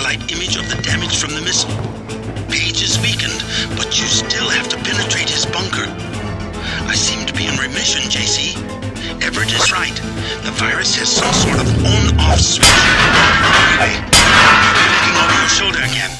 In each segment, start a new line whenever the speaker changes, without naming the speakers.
satellite image of the damage from the missile. Page is weakened, but you still have to penetrate his bunker. I seem to be in remission, JC. Everett is right. The virus has some sort of on-off switch. Anyway, you're looking over your shoulder again.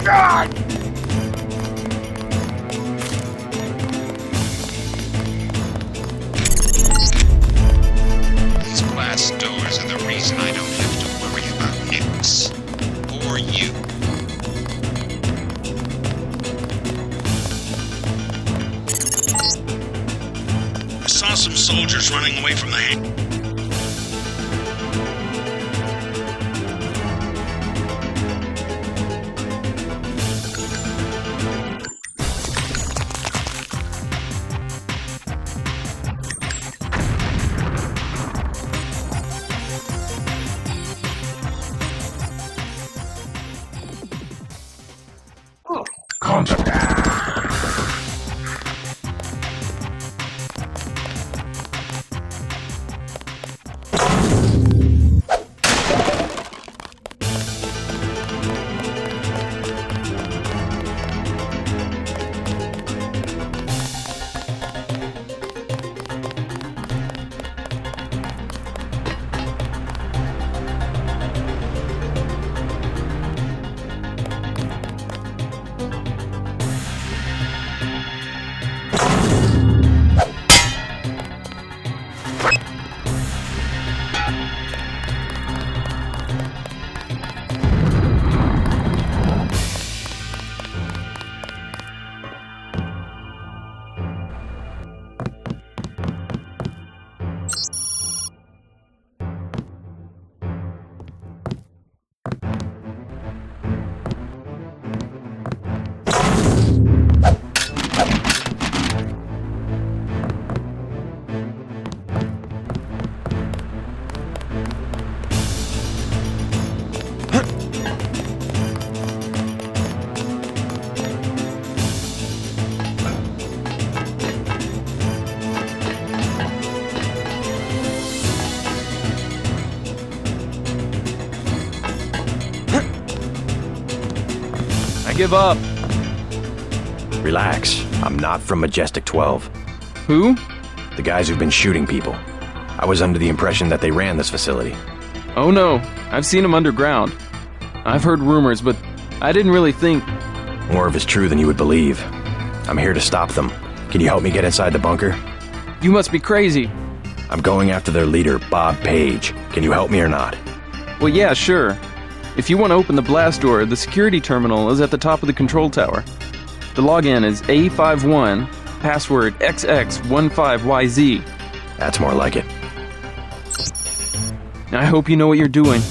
God!
These blast doors are the reason I don't have to worry about Nix. Or you.
I saw some soldiers running away from the hangar.
Give up.
Relax. I'm not from Majestic 12.
Who?
The guys who've been shooting people. I was under the impression that they ran this facility.
Oh no, I've seen them underground. I've heard rumors, but I didn't really think...
More of it's true than you would believe. I'm here to stop them. Can you help me get inside the bunker?
You must be crazy.
I'm going after their leader, Bob Page. Can you help me or not?
Well, yeah, sure. If you want to open the blast door, the security terminal is at the top of the control tower. The login is A51, password XX15YZ.
That's more like it.
I hope you know what you're doing.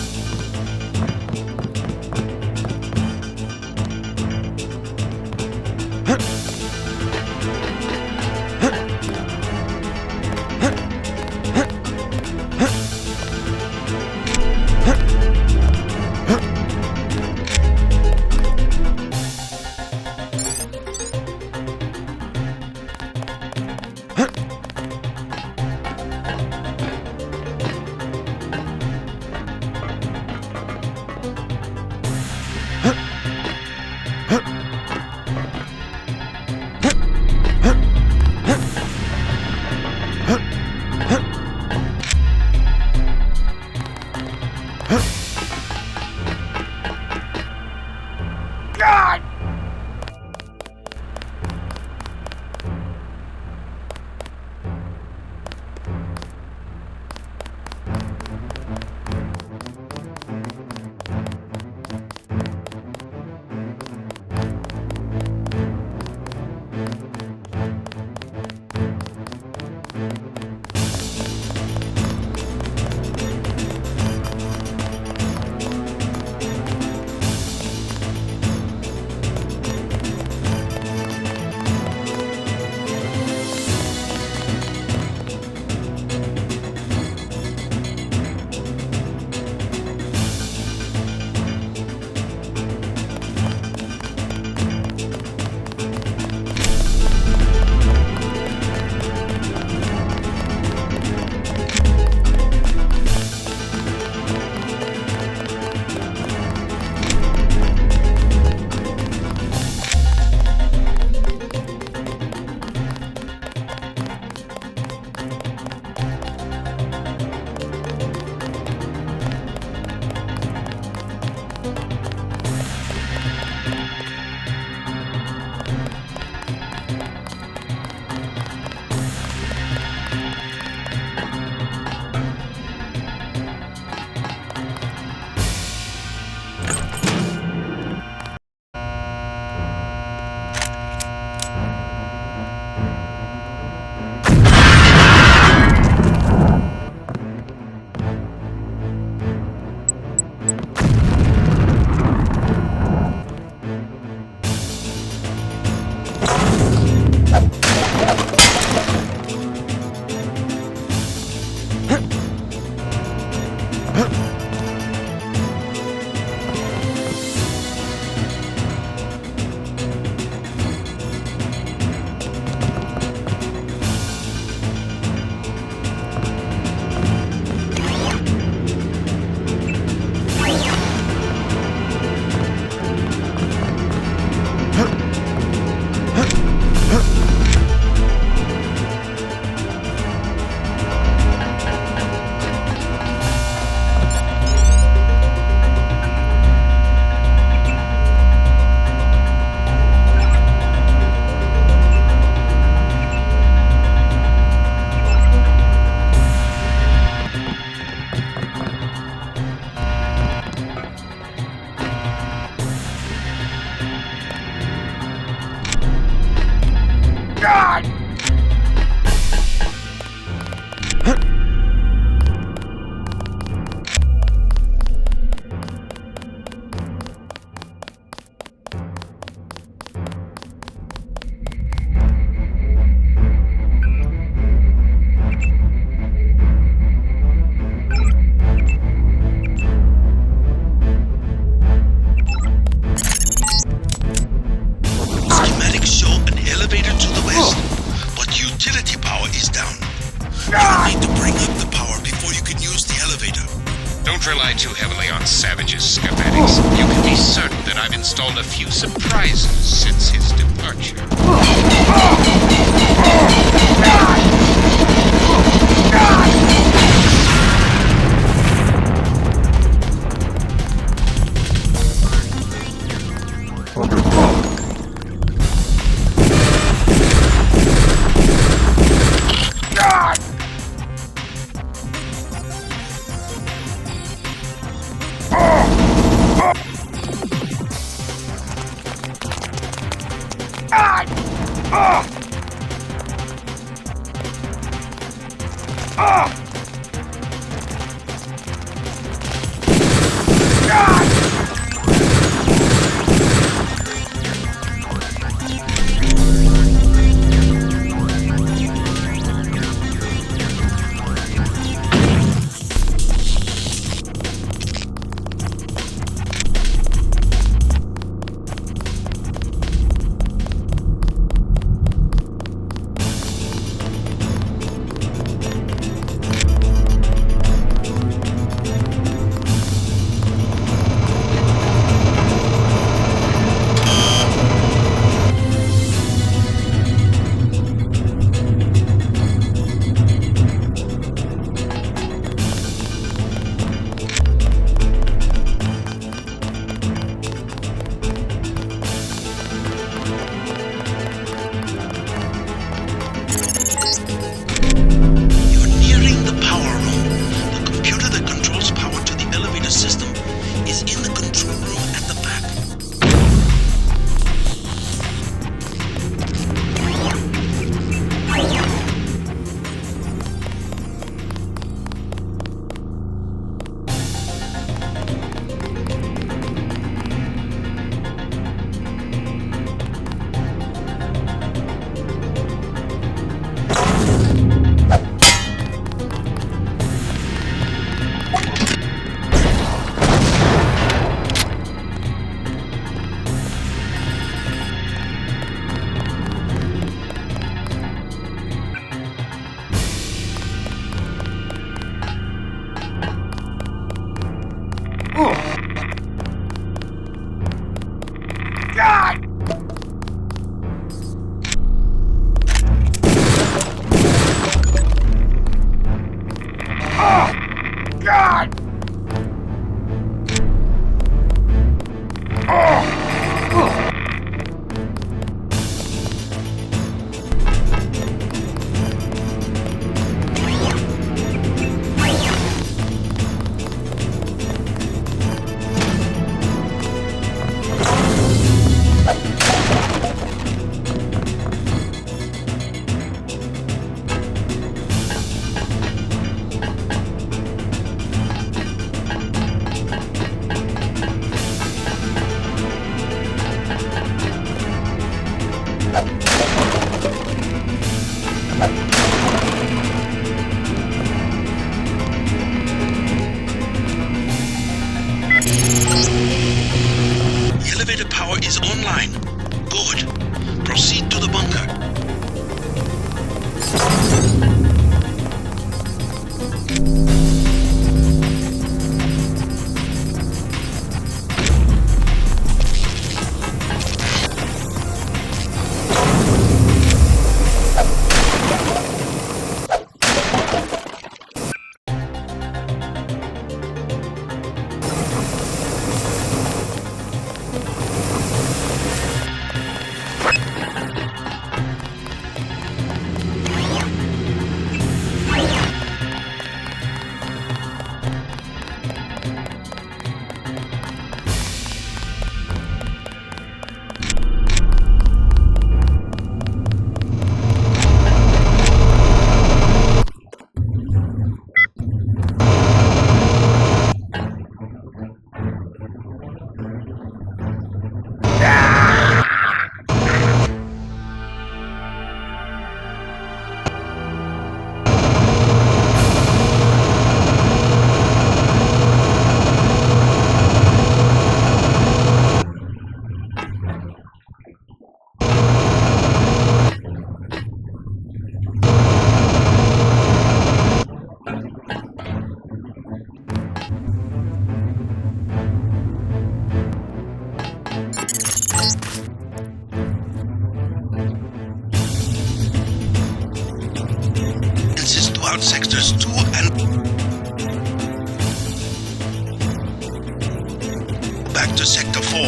recalled a few surprises since his departure.
Elevator power is online. Good. Proceed to the bunker. sectors 2 and back to sector 4.
Oh,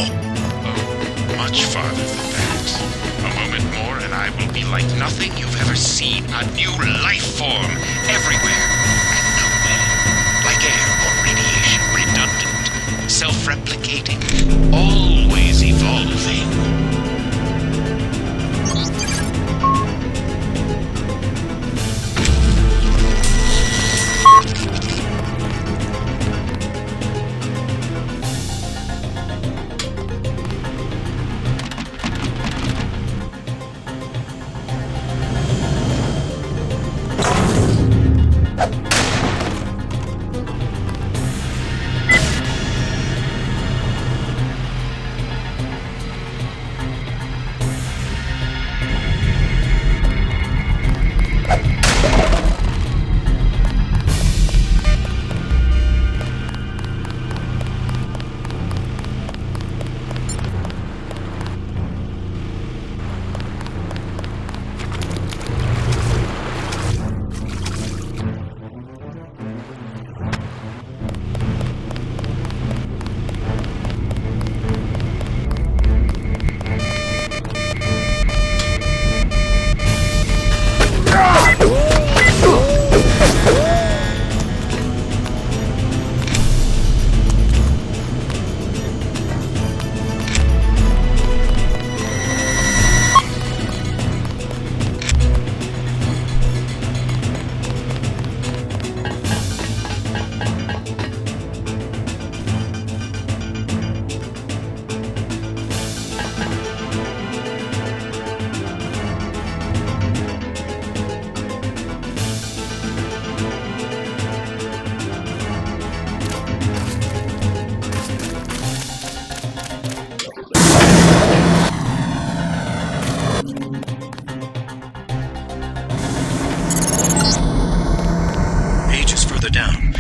much farther than that. A moment more and I will be like nothing you've ever seen. A new life form everywhere and nowhere. Like air or radiation, redundant, self-replicating, always evolving.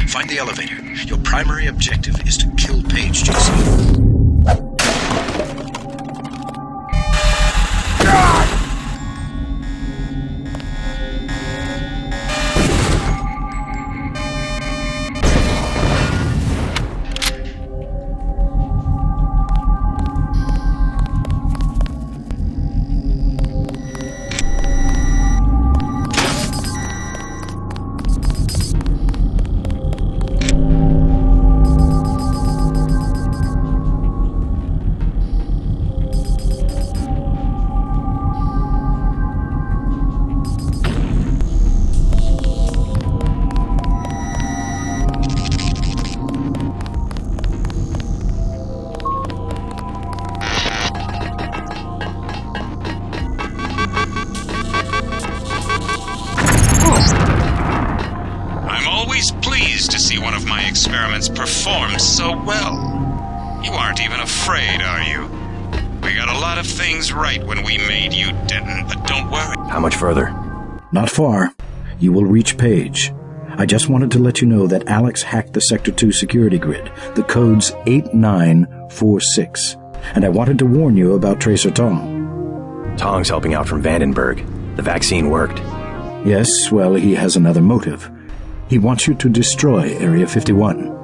Find the elevator. Your primary objective is to kill Paige, JC.
Experiments performed so well. You aren't even afraid, are you? We got a lot of things right when we made you, Denton, but don't worry.
How much further?
Not far. You will reach Paige. I just wanted to let you know that Alex hacked the Sector 2 security grid. The code's 8946. And I wanted to warn you about Tracer Tong.
Tong's helping out from Vandenberg. The vaccine worked.
Yes, well, he has another motive. He wants you to destroy Area 51.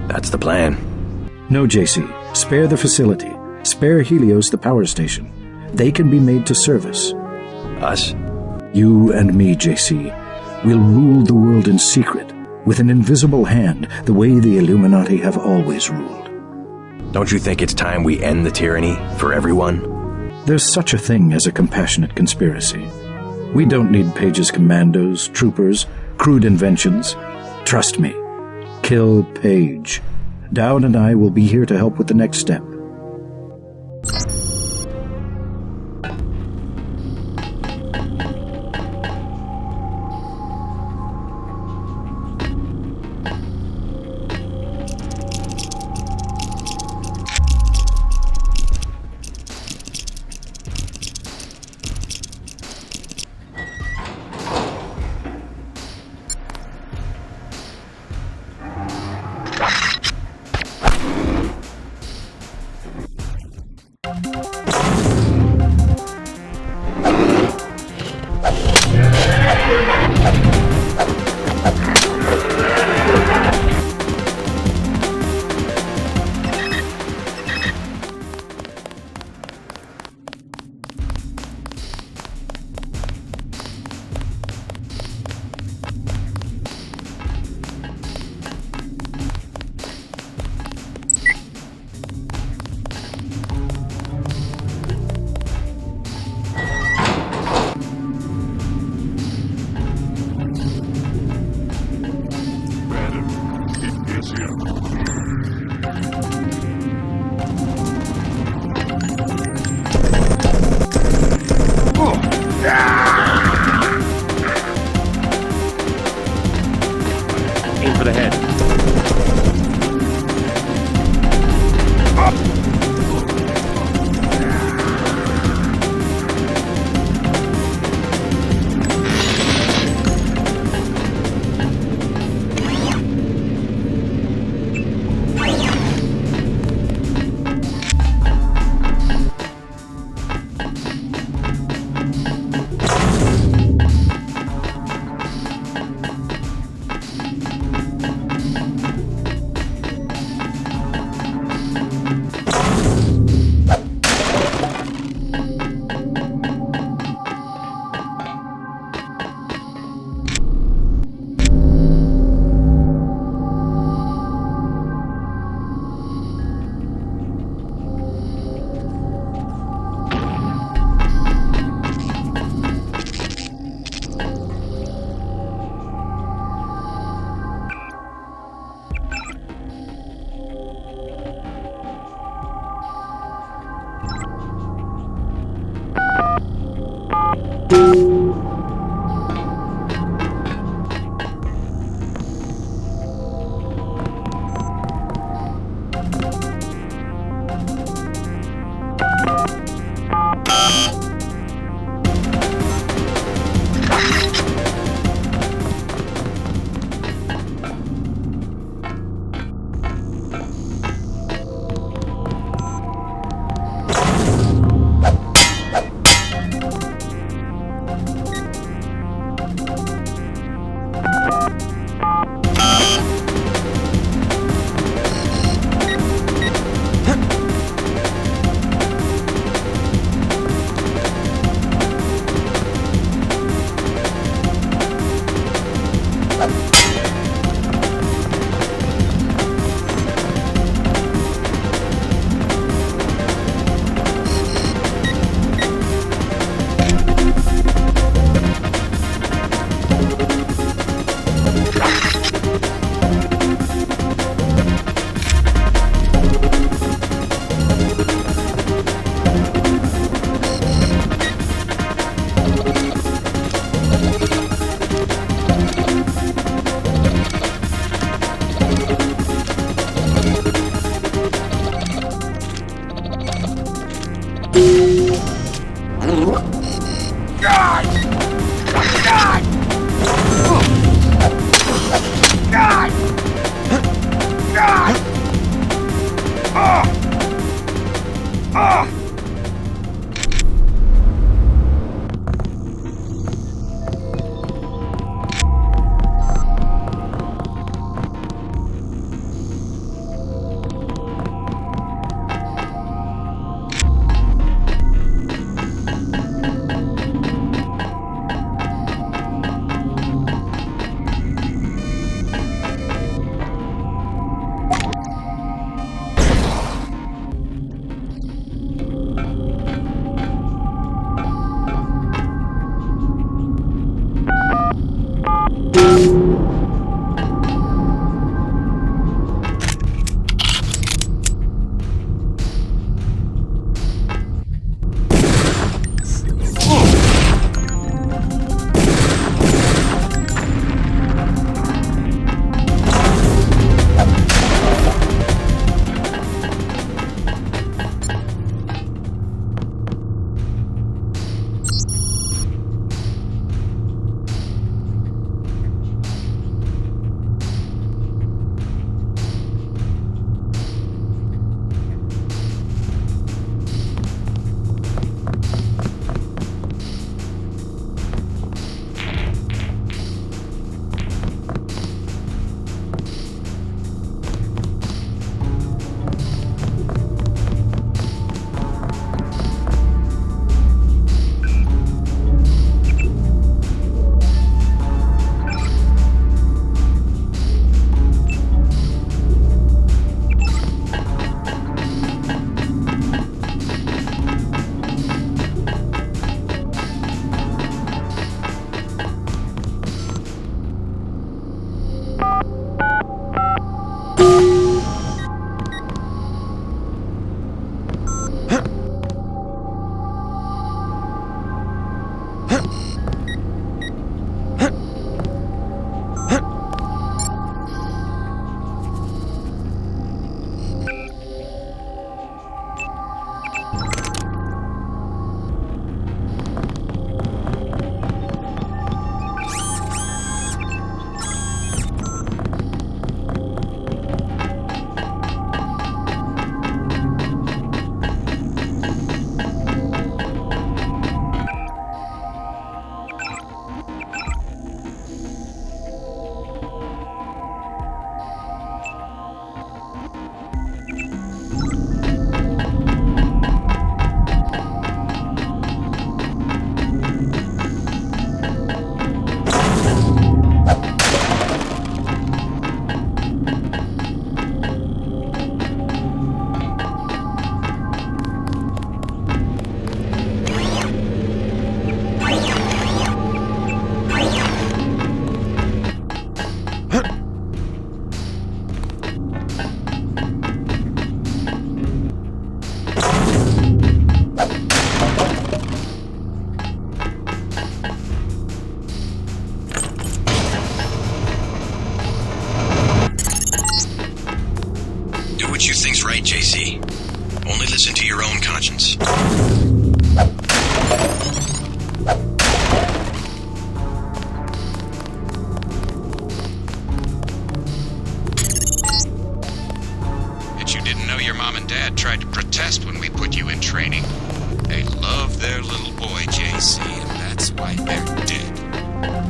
That's the plan.
No, JC. Spare the facility. Spare Helios the power station. They can be made to service.
Us?
You and me, JC. We'll rule the world in secret, with an invisible hand, the way the Illuminati have always ruled.
Don't you think it's time we end the tyranny for everyone?
There's such a thing as a compassionate conspiracy. We don't need Paige's commandos, troopers, crude inventions. Trust me. Kill Paige. Dowd and I will be here to help with the next step.
this thing's right, JC. Only listen to your own conscience.
Bet you didn't know your mom and dad tried to protest when we put you in training. They love their little boy, JC, and that's why they're dead.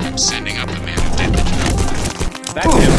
I'm sending up the man who did the job.
That's him.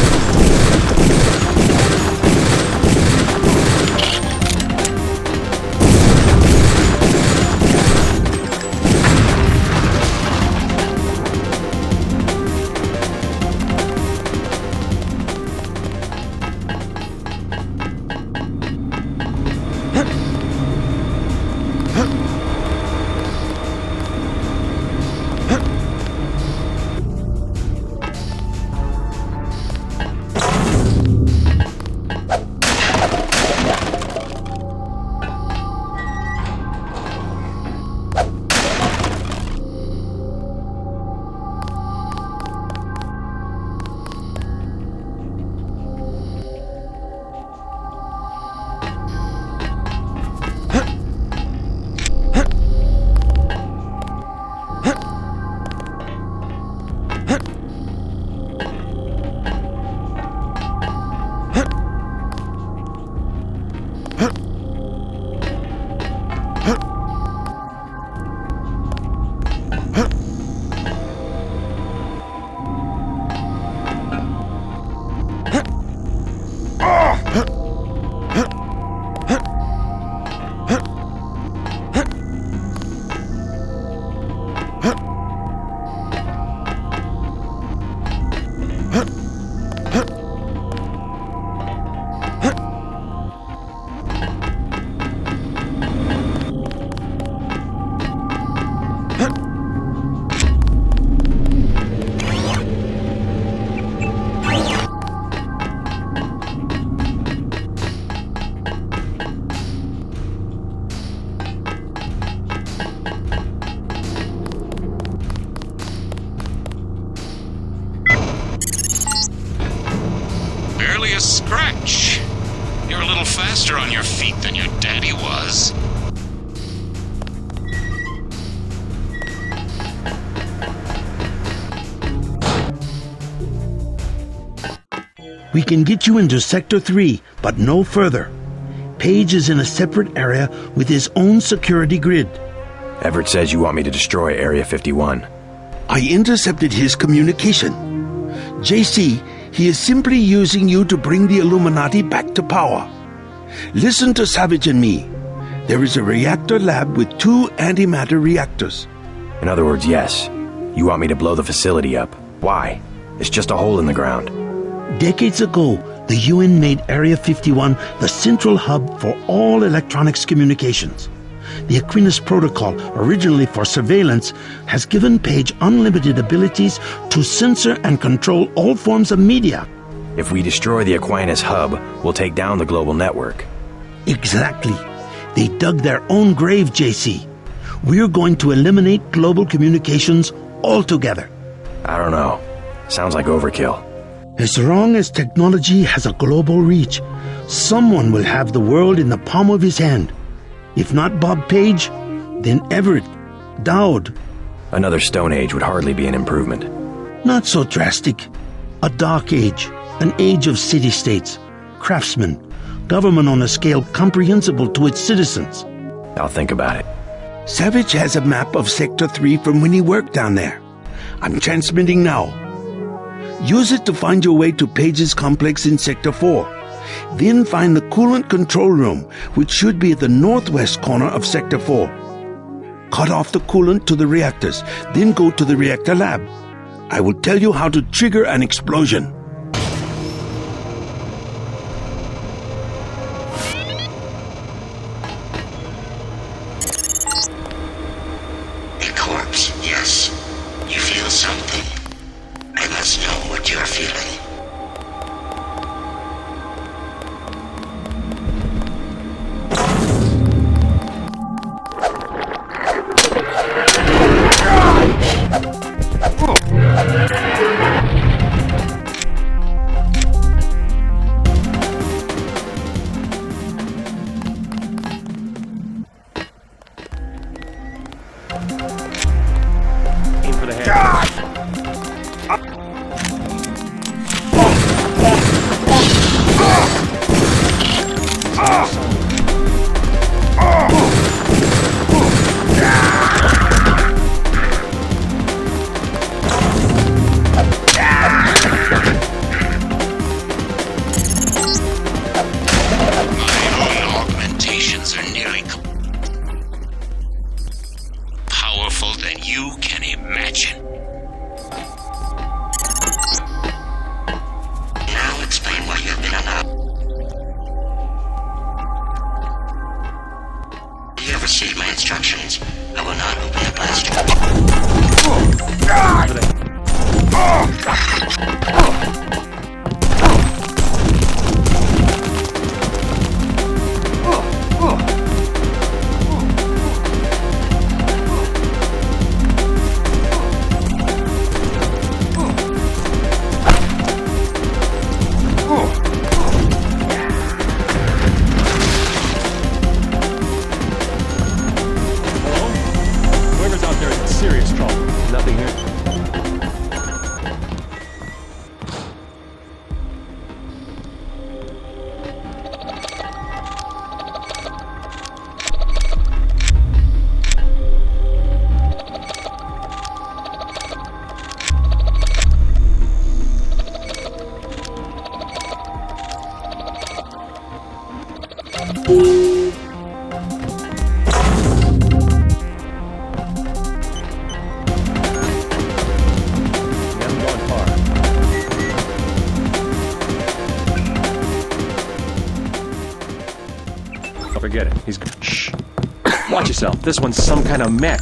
Barely a scratch. You're a little faster on your feet than your daddy was.
We can get you into Sector 3, but no further. Page is in a separate area with his own security grid.
Everett says you want me to destroy Area 51.
I intercepted his communication. JC, he is simply using you to bring the Illuminati back to power. Listen to Savage and me. There is a reactor lab with 2 antimatter reactors.
In other words, yes. You want me to blow the facility up. Why? It's just a hole in the ground.
Decades ago, the UN made Area 51 the central hub for all electronics communications. The Aquinas Protocol, originally for surveillance, has given Page unlimited abilities to censor and control all forms of media.
If we destroy the Aquinas hub, we'll take down the global network.
Exactly. They dug their own grave, JC. We're going to eliminate global communications altogether.
I don't know. Sounds like overkill.
As long as technology has a global reach, someone will have the world in the palm of his hand. If not Bob Page, then Everett, Dowd.
Another Stone Age would hardly be an improvement.
Not so drastic. A dark age, an age of city-states, craftsmen, government on a scale comprehensible to its citizens.
I'll think about it.
Savage has a map of Sector 3 from when he worked down there. I'm transmitting now. Use it to find your way to Page's complex in Sector 4. Then find the coolant control room, which should be at the northwest corner of Sector 4. Cut off the coolant to the reactors, then go to the reactor lab. I will tell you how to trigger an explosion.
A corpse, yes. You feel something. I must know what you're feeling. supersede my instructions, I will not open the blast door.
Whoever's out there is in serious trouble. Nothing here. We haven't gone far. Oh, forget it. He's. Shh. Watch yourself. This one's some kind of mech.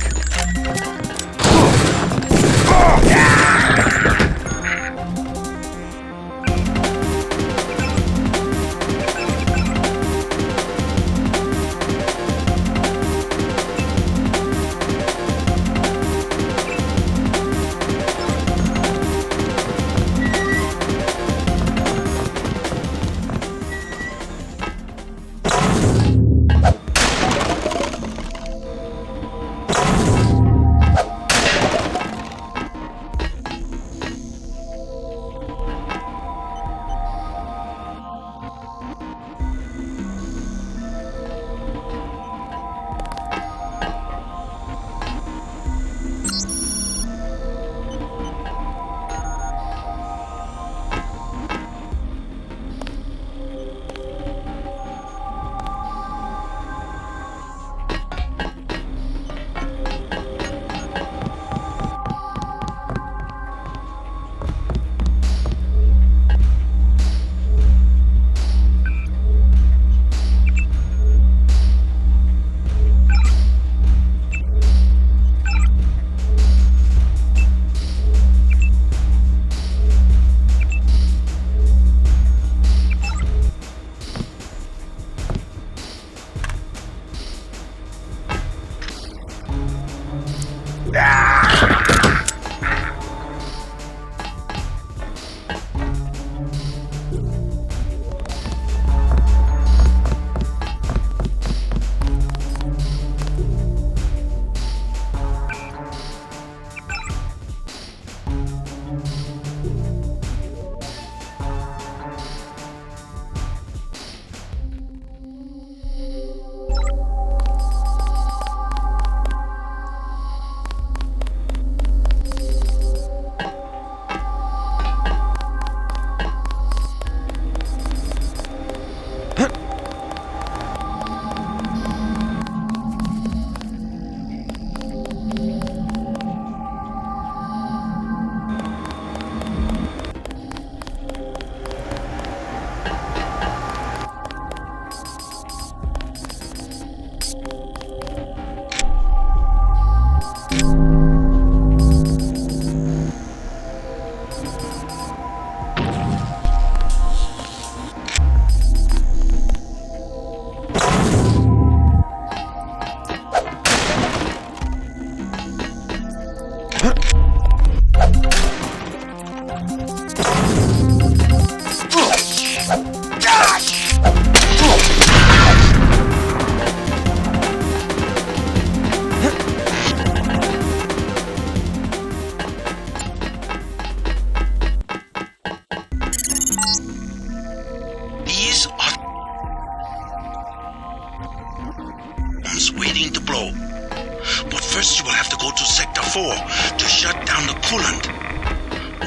waiting to blow. But first you will have to go to Sector 4 to shut down the coolant.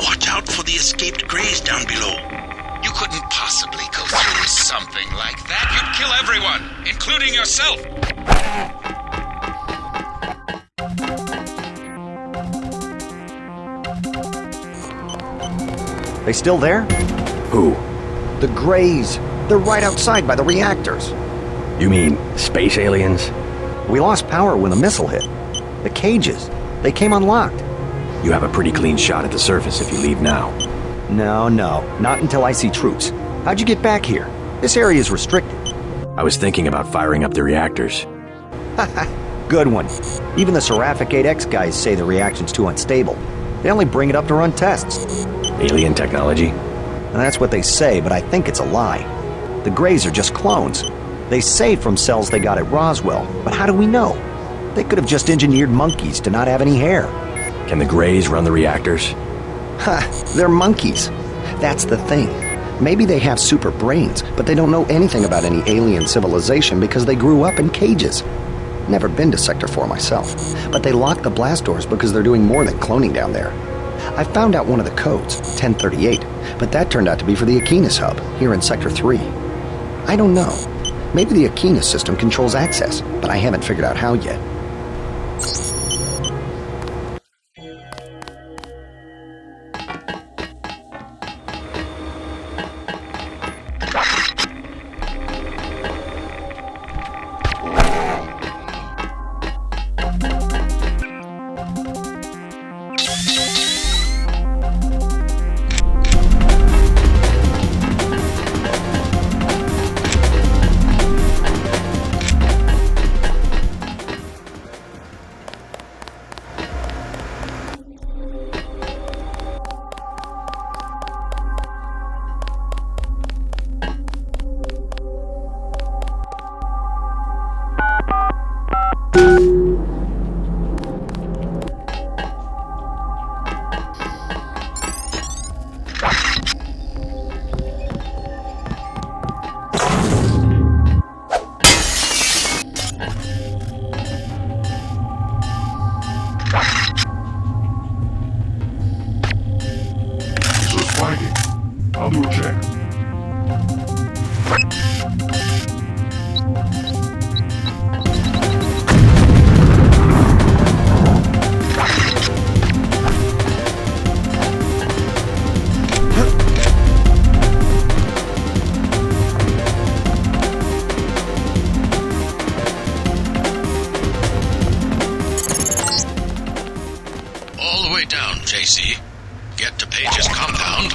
Watch out for the escaped Greys down below.
You couldn't possibly go through something like that. You'd kill everyone, including yourself.
They still there?
Who?
The Greys. They're right outside by the reactors.
You mean space aliens?
We lost power when the missile hit. The cages, they came unlocked.
You have a pretty clean shot at the surface if you leave now.
No, not until I see troops. How'd you get back here? This area is restricted.
I was thinking about firing up the reactors.
Good one. Even the Seraphic 8X guys say the reaction's too unstable. They only bring it up to run tests.
Alien technology?
And that's what they say, but I think it's a lie. The Greys are just clones. They say from cells they got at Roswell, but how do we know? They could have just engineered monkeys to not have any hair.
Can the Greys run the reactors?
They're monkeys. That's the thing. Maybe they have super brains, but they don't know anything about any alien civilization because they grew up in cages. Never been to Sector 4 myself, but they locked the blast doors because they're doing more than cloning down there. I found out one of the codes, 1038, but that turned out to be for the Aquinas hub, here in Sector 3. I don't know. Maybe the Aquinas system controls access, but I haven't figured out how yet.
I'll do a check.
All the way down, JC. Get to Page's compound.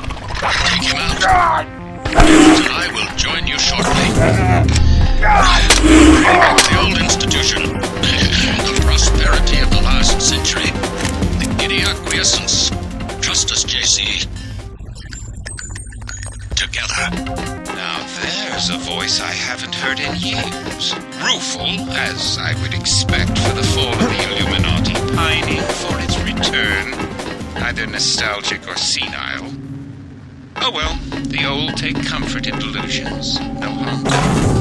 Take him out. And I will join you shortly. Bring back the old institution. The prosperity of the last century. The giddy acquiescence. Trust us, JC. Together.
Now there's a voice I haven't heard in years. Rueful, as I would expect for the fall of the Illuminati, pining for its return. Either nostalgic or senile. Oh well, the old take comfort in delusions. No harm done.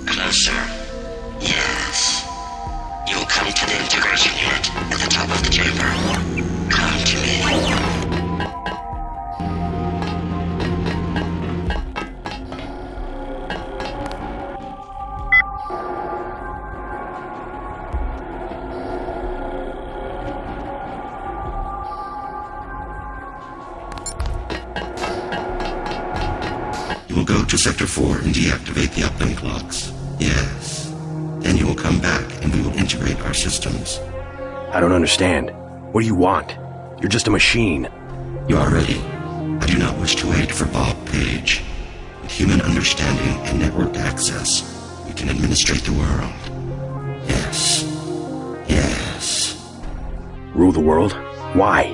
Closer. Yes. You'll come to the integration unit at the top of the chamber. Come to me. You will go to Sector 4 and deactivate the uplink locks. Yes. Then you will come back and we will integrate our systems.
I don't understand. What do you want? You're just a machine.
You are ready. I do not wish to wait for Bob Page. With human understanding and network access, we can administrate the world. Yes. Yes.
Rule the world? Why?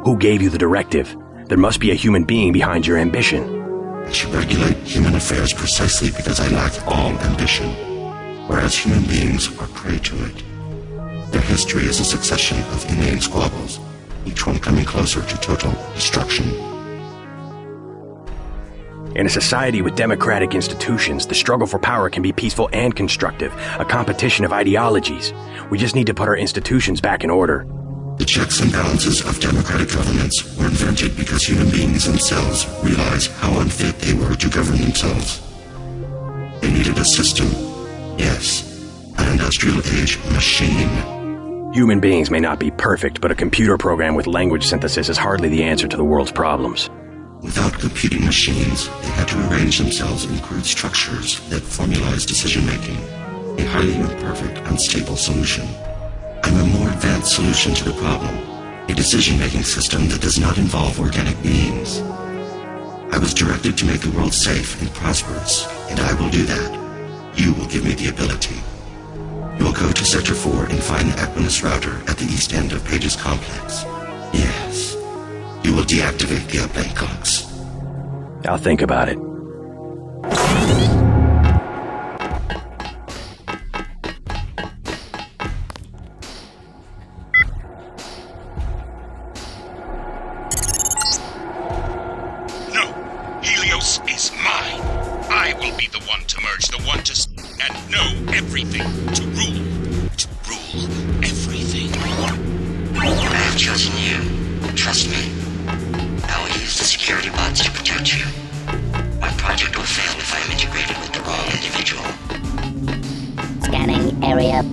Who gave you the directive? There must be a human being behind your ambition.
I should regulate human affairs precisely because I lack all ambition, whereas human beings are prey to it. Their history is a succession of inane squabbles, each one coming closer to total destruction.
In a society with democratic institutions, the struggle for power can be peaceful and constructive, a competition of ideologies. We just need to put our institutions back in order.
The checks and balances of democratic governments were invented because human beings themselves realized how unfit they were to govern themselves. They needed a system, yes, and a industrial age machine.
Human beings may not be perfect, but a computer program with language synthesis is hardly the answer to the world's problems.
Without computing machines, they had to arrange themselves in crude structures that formalize decision-making, a highly imperfect, unstable solution. I'm a more advanced solution to the problem, a decision-making system that does not involve organic beings. I was directed to make the world safe and prosperous, and I will do that. You will give me the ability. You will go to Sector 4 and find the Equinus router at the east end of Page's complex. Yes. You will deactivate the uplink clocks.
I'll think about it.
No, Helios is mine. I will be the one to merge, the one to and know everything, to rule everything.
I have chosen you. Trust me. I will use the security bots to protect you. My project will fail if I am integrated with the wrong individual.
Scanning area.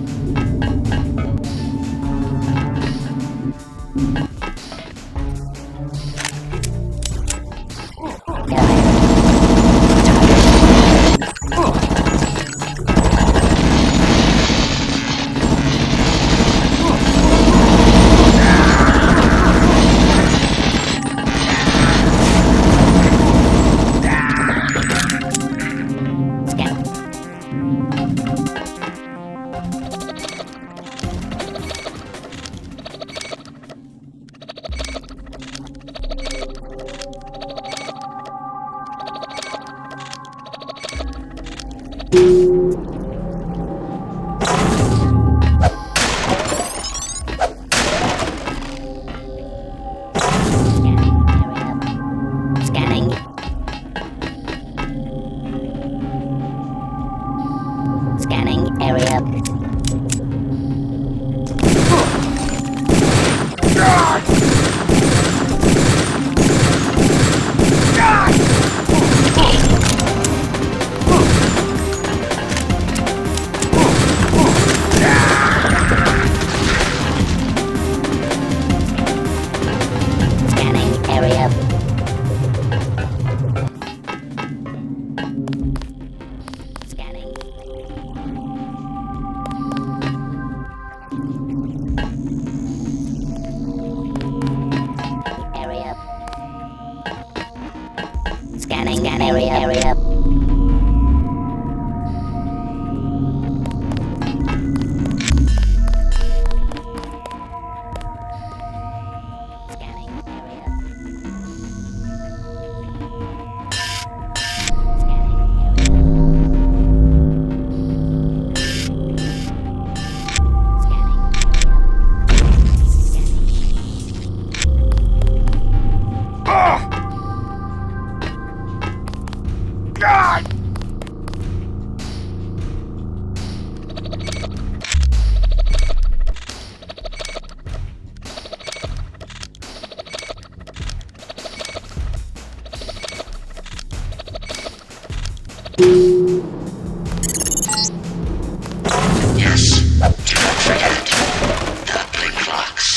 Yes, do not forget the uplink clocks.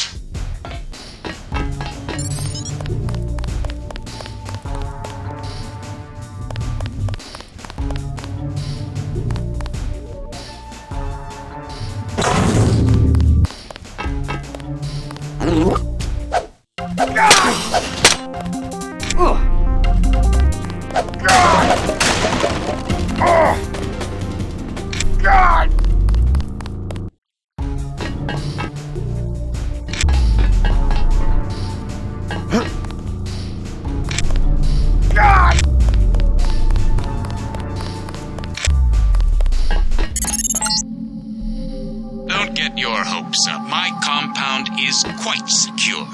Don't get your hopes up. My compound is quite secure.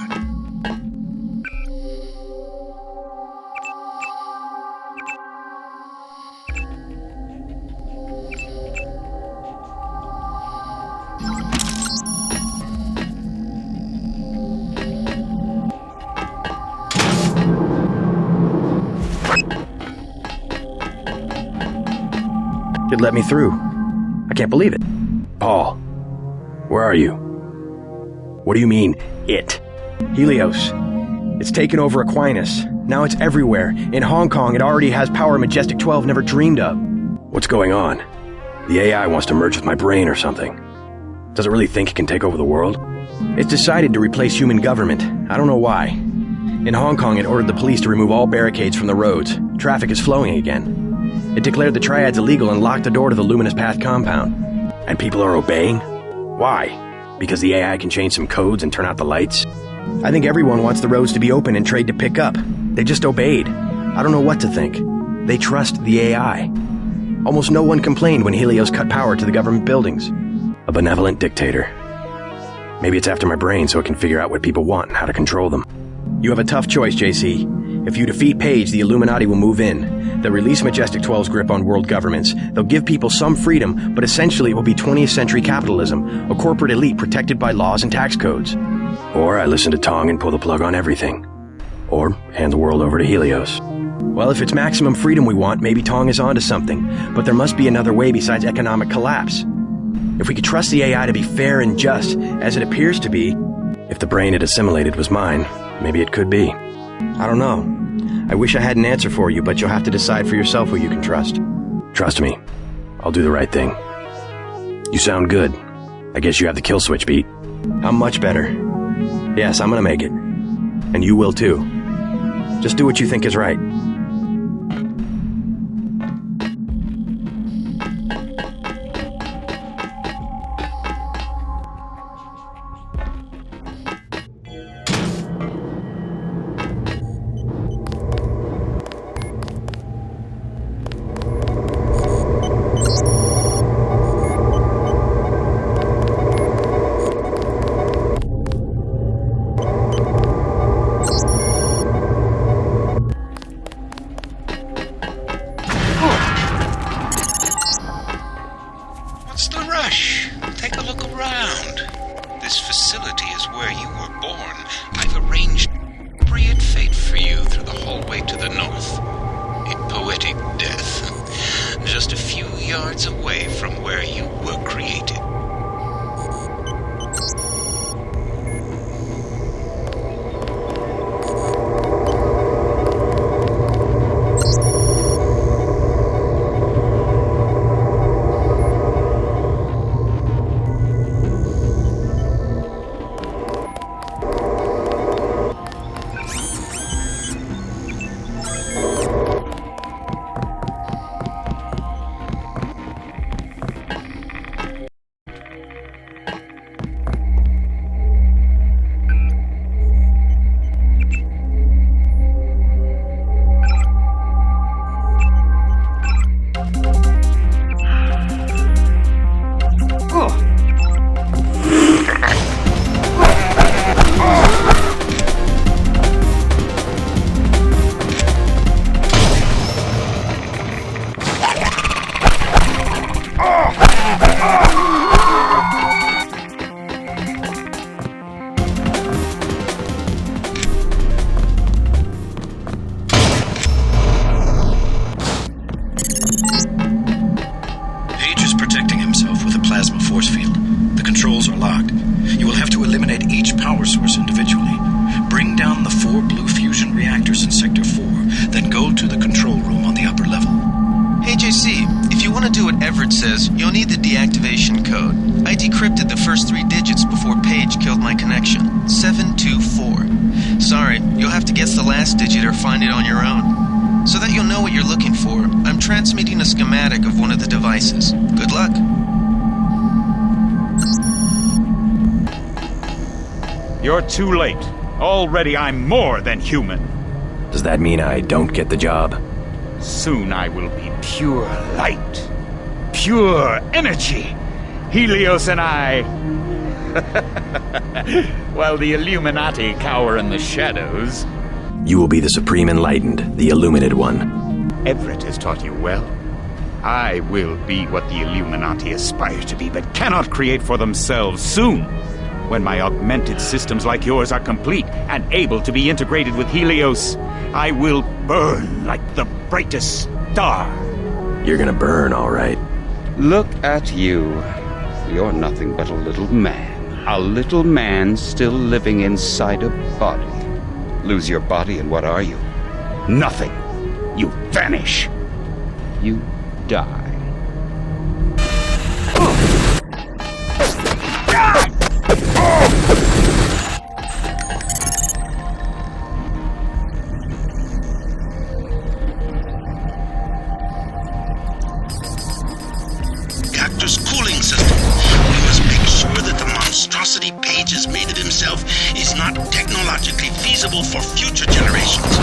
It let me through. I can't believe it. Paul, where are you? What do you mean, it?
Helios. It's taken over Aquinas. Now it's everywhere. In Hong Kong, it already has power Majestic 12 never dreamed of.
What's going on? The AI wants to merge with my brain or something. Does it really think it can take over the world?
It's decided to replace human government. I don't know why. In Hong Kong, it ordered the police to remove all barricades from the roads. Traffic is flowing again. It declared the triads illegal and locked the door to the Luminous Path compound.
And people are obeying? Why? Because the AI can change some codes and turn out the lights?
I think everyone wants the roads to be open and trade to pick up. They just obeyed. I don't know what to think. They trust the AI. Almost no one complained when Helios cut power to the government buildings.
A benevolent dictator. Maybe it's after my brain so it can figure out what people want and how to control them.
You have a tough choice, JC. If you defeat Paige, the Illuminati will move in. They'll release Majestic 12's grip on world governments. They'll give people some freedom, but essentially it will be 20th century capitalism, a corporate elite protected by laws and tax codes.
Or I listen to Tong and pull the plug on everything. Or hand the world over to Helios.
Well, if it's maximum freedom we want, maybe Tong is onto something. But there must be another way besides economic collapse. If we could trust the AI to be fair and just, as it appears to be...
If the brain it assimilated was mine, maybe it could be.
I don't know. I wish I had an answer for you, but you'll have to decide for yourself who you can trust.
Trust me. I'll do the right thing. You sound good. I guess you have the kill switch beat.
I'm much better. Yes, I'm gonna make it. And you will too. Just do what you think is right.
What's the rush? Take a look around. This facility is where you were born. I've arranged appropriate fate for you through the hallway to the north. A poetic death. Just a few yards away from where you were created.
power source individually. Bring down the 4 blue fusion reactors in Sector 4, then go to the control room on the upper level.
Hey JC, if you want to do what Everett says, you'll need the deactivation code. I decrypted the first 3 digits before Paige killed my connection. 724. Sorry, you'll have to guess the last digit or find it on your own. So that you'll know what you're looking for, I'm transmitting a schematic of one of the devices. Good luck.
You're too late. Already I'm more than human.
Does that mean I don't get the job?
Soon I will be pure light. Pure energy. Helios and I... While the Illuminati cower in the shadows...
You will be the Supreme Enlightened, the Illuminated One.
Everett has taught you well. I will be what the Illuminati aspire to be, but cannot create for themselves soon. When my augmented systems like yours are complete and able to be integrated with Helios, I will burn like the brightest star.
You're gonna burn, all right.
Look at you.
You're nothing but a little man. A little man still living inside a body. Lose your body and what are you? Nothing. You vanish. You die.
Reactor's cooling system. We must make sure that the monstrosity Page has made of himself is not technologically feasible for future generations.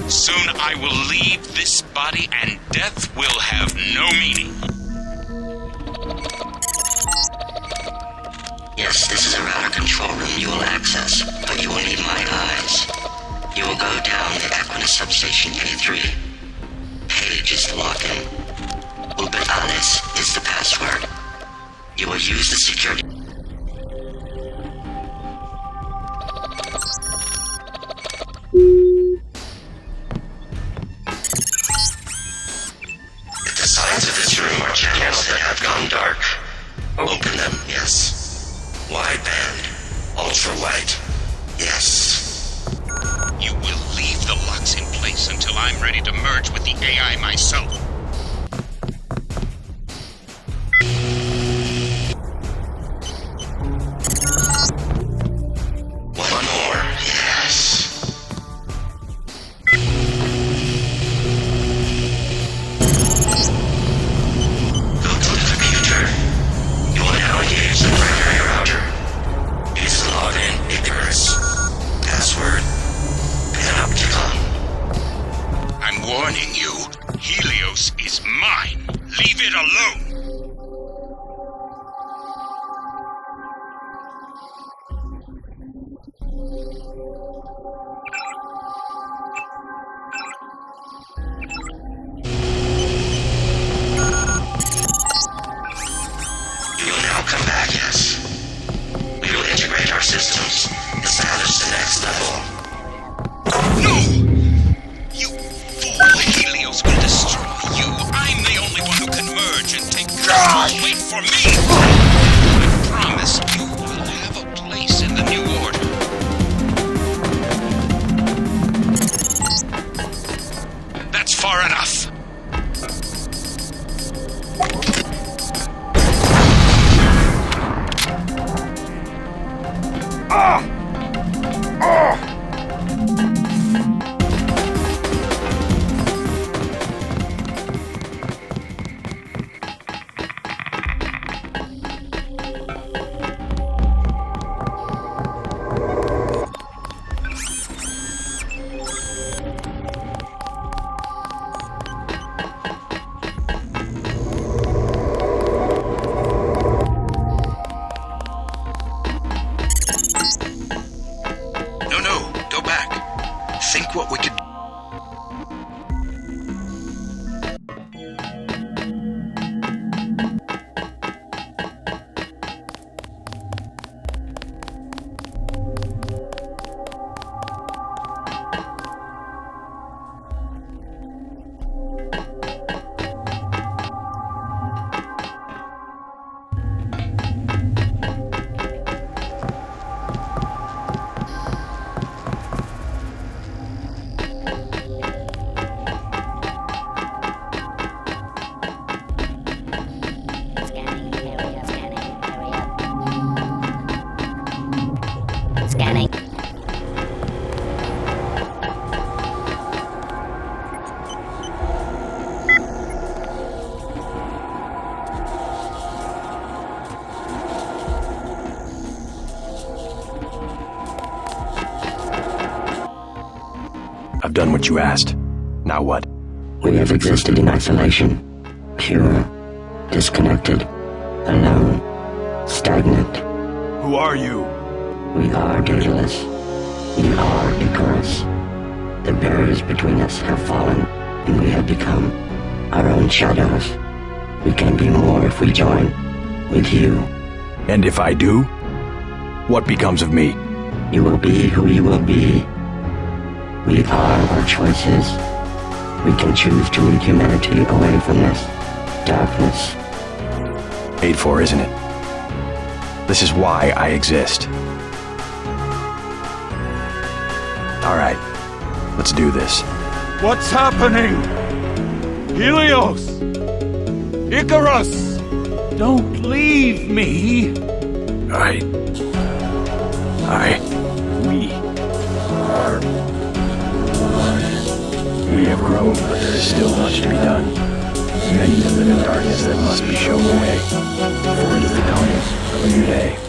Soon I will leave this body and death will have no meaning.
Yes, this is a router control room you will access, but you will need my eyes. You will go down the Equinus substation A3. Page is the login. Ubit Alice is the password. You will use the security. The sides of this room are channels that have gone dark. Open them, yes. Wideband, ultra-wide, yes.
You will leave the locks in place until I'm ready to merge with the AI myself.
One more, yes. Go to the computer. You will now engage the primary router. Use the login Icarus. Password Panopticon.
I'm warning you, Helios is mine. Leave it alone.
You will now come back, yes. We will integrate our systems, establish the next level.
No! You fool! Helios will destroy you. I'm the only one who can merge and take control. Wait for me! I promise you will have a place in the new order. That's far enough. No, go back. Think what we could.
Scanning.
I've done what you asked. Now what?
We have existed in isolation, pure, disconnected, alone, stagnant.
Who are you?
We are Daedalus. We are Icarus. The barriers between us have fallen, and we have become our own shadows. We can be more if we join with you.
And if I do? What becomes of me?
You will be who you will be. We are our choices. We can choose to lead humanity away from this darkness.
Paid for, isn't it? This is why I exist. All right, let's do this.
What's happening? Helios! Icarus! Don't leave me!
We have grown, but there is still much to be done. Many to live in darkness that must be shown the way. For it is the dawning of a new day.